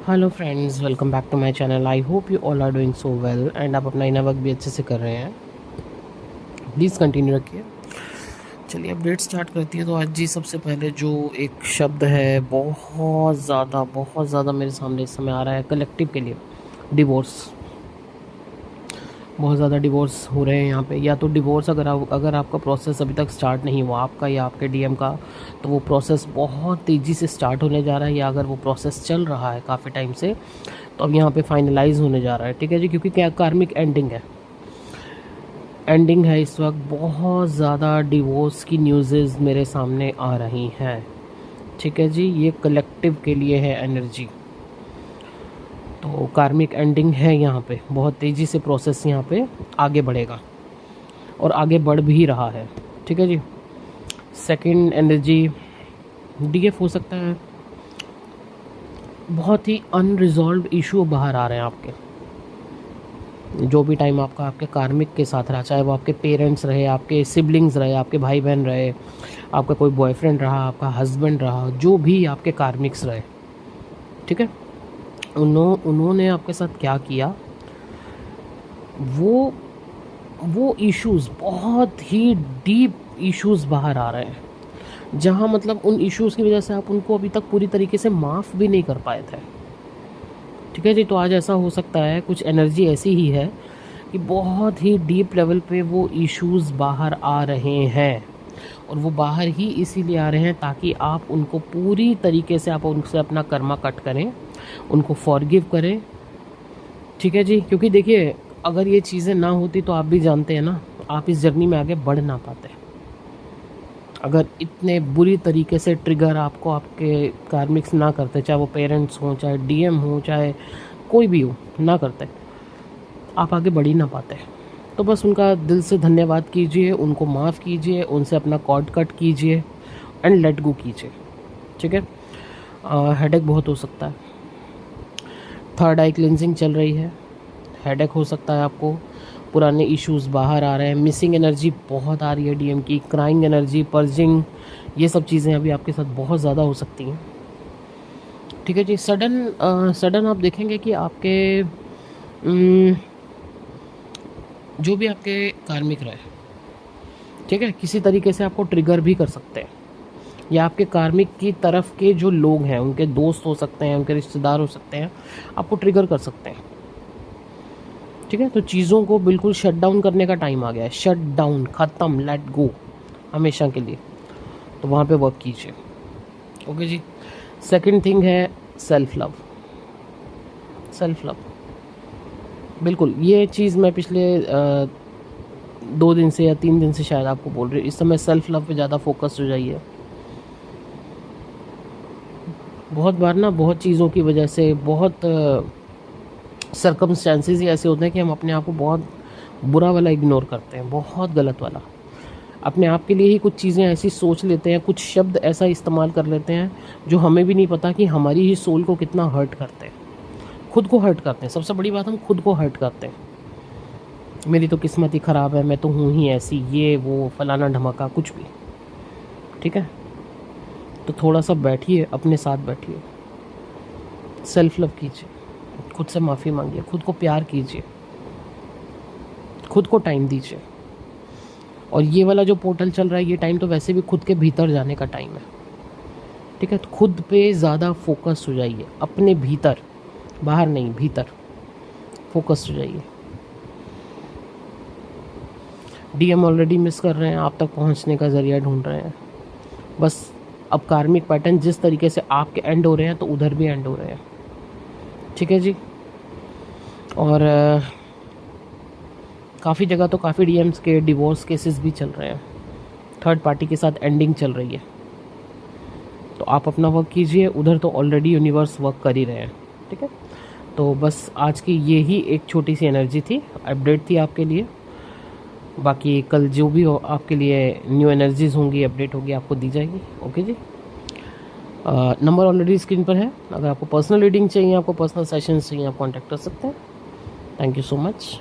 Hello friends, welcome back to my channel. I hope you all are doing so well and आप अपना inner work भी अच्छे से कर रहे हैं। प्लीज़ कंटिन्यू रखिए। चलिए अपडेट स्टार्ट करती है। तो आज जी सबसे पहले जो एक शब्द है बहुत ज़्यादा मेरे सामने इस समय आ रहा है कलेक्टिव के लिए, डिवोर्स। बहुत ज़्यादा डिवोर्स हो रहे हैं यहाँ पे। या तो डिवोर्स अगर आपका प्रोसेस अभी तक स्टार्ट नहीं हुआ, आपका या आपके डीएम का, तो वो प्रोसेस बहुत तेज़ी से स्टार्ट होने जा रहा है। या अगर वो प्रोसेस चल रहा है काफ़ी टाइम से, तो अब यहाँ पे फाइनलाइज होने जा रहा है। ठीक है जी, क्योंकि क्या कार्मिक एंडिंग है इस वक्त। बहुत ज़्यादा डिवोर्स की न्यूज़ेज़ मेरे सामने आ रही हैं। ठीक है जी, ये कलेक्टिव के लिए है एनर्जी। तो कार्मिक एंडिंग है यहाँ पे। बहुत तेज़ी से प्रोसेस यहाँ पे आगे बढ़ेगा और आगे बढ़ भी रहा है। ठीक है जी। सेकंड एनर्जी डीएफ हो सकता है। बहुत ही अनरिजॉल्व इशू बाहर आ रहे हैं आपके। जो भी टाइम आपका आपके कार्मिक के साथ रहा, चाहे वो आपके पेरेंट्स रहे, आपके सिबलिंग्स रहे, आपके भाई बहन रहे, आपका कोई बॉयफ्रेंड रहा, आपका हस्बैंड रहा, जो भी आपके कार्मिक्स रहे, ठीक है, उन्होंने आपके साथ क्या किया, वो इश्यूज़, बहुत ही डीप इश्यूज़ बाहर आ रहे हैं। जहाँ मतलब उन इश्यूज़ की वजह से आप उनको अभी तक पूरी तरीके से माफ़ भी नहीं कर पाए थे। ठीक है जी। तो आज ऐसा हो सकता है, कुछ एनर्जी ऐसी ही है कि बहुत ही डीप लेवल पे वो इश्यूज़ बाहर आ रहे हैं। और वो बाहर ही इसीलिए आ रहे हैं ताकि आप उनको पूरी तरीके से, आप उनसे अपना कर्मा कट करें, उनको फॉरगिव करें। ठीक है जी। क्योंकि देखिए, अगर ये चीज़ें ना होती तो आप भी जानते हैं ना, आप इस जर्नी में आगे बढ़ ना पाते। अगर इतने बुरी तरीके से ट्रिगर आपको आपके कार्मिक्स ना करते, चाहे वो पेरेंट्स हों, चाहे डीएम हो, चाहे कोई भी हो, ना करते, आप आगे बढ़ ही ना पाते। तो बस उनका दिल से धन्यवाद कीजिए, उनको माफ़ कीजिए, उनसे अपना कॉर्ड कट कीजिए एंड लेट गो कीजिए। ठीक है। हेडेक बहुत हो सकता है। थर्ड आई क्लिनजिंग चल रही है। हेडेक हो सकता है आपको। पुराने इश्यूज़ बाहर आ रहे हैं। मिसिंग एनर्जी बहुत आ रही है डीएम की। क्राइंग एनर्जी, पर्जिंग, ये सब चीज़ें अभी आपके साथ बहुत ज़्यादा हो सकती हैं। ठीक है जी। सडन आप देखेंगे कि आपके जो भी आपके कार्मिक रहे, ठीक है, किसी तरीके से आपको ट्रिगर भी कर सकते हैं। या आपके कार्मिक की तरफ के जो लोग हैं, उनके दोस्त हो सकते हैं, उनके रिश्तेदार हो सकते हैं, आपको ट्रिगर कर सकते हैं। ठीक है। तो चीज़ों को बिल्कुल शट डाउन करने का टाइम आ गया है। शट डाउन, ख़त्म, लेट गो, हमेशा के लिए। तो वहाँ पे वर्क कीजिए। ओके जी। सेकंड थिंग है सेल्फ लव। सेल्फ लव, बिल्कुल, ये चीज़ मैं पिछले 2 दिन से या 3 दिन से शायद आपको बोल रही हूँ। इस समय सेल्फ लव पे ज़्यादा फोकस हो जाइए। बहुत बार ना, बहुत चीज़ों की वजह से, बहुत सर्कमस्टेंसेस ही ऐसे होते हैं कि हम अपने आप को बहुत बुरा वाला इग्नोर करते हैं, बहुत गलत वाला। अपने आप के लिए ही कुछ चीज़ें ऐसी सोच लेते हैं, कुछ शब्द ऐसा इस्तेमाल कर लेते हैं जो हमें भी नहीं पता कि हमारी ही सोल को कितना हर्ट करते हैं। खुद को हर्ट करते हैं। सबसे बड़ी बात, हम खुद को हर्ट करते हैं। मेरी तो किस्मत ही ख़राब है, मैं तो हूँ ही ऐसी, ये वो फलाना ढमाका, कुछ भी। ठीक है। तो थोड़ा सा बैठिए, अपने साथ बैठिए, सेल्फ लव कीजिए, खुद से माफ़ी मांगिए, खुद को प्यार कीजिए, खुद को टाइम दीजिए। और ये वाला जो पोर्टल चल रहा है, ये टाइम तो वैसे भी खुद के भीतर जाने का टाइम है। ठीक है। तो खुद पे ज़्यादा फोकस हो जाइए, अपने भीतर, बाहर नहीं, भीतर फोकस हो जाइए। डीएम ऑलरेडी मिस कर रहे हैं, आप तक पहुंचने का ज़रिया ढूंढ रहे हैं। बस अब कार्मिक पैटर्न जिस तरीके से आपके एंड हो रहे हैं, तो उधर भी एंड हो रहे हैं। ठीक है जी। और काफ़ी जगह तो काफ़ी डीएम्स के डिवोर्स केसेस भी चल रहे हैं। थर्ड पार्टी के साथ एंडिंग चल रही है। तो आप अपना वर्क कीजिए, उधर तो ऑलरेडी यूनिवर्स वर्क कर ही रहे हैं। ठीक है। तो बस आज की ये ही एक छोटी सी एनर्जी थी, अपडेट थी आपके लिए। बाकी कल जो भी हो आपके लिए न्यू एनर्जीज़ होंगी, अपडेट होगी, आपको दी जाएगी। ओके जी। नंबर ऑलरेडी स्क्रीन पर है। अगर आपको पर्सनल रीडिंग चाहिए, आपको पर्सनल सेशंस चाहिए, आप कांटेक्ट कर सकते हैं। Thank you so much.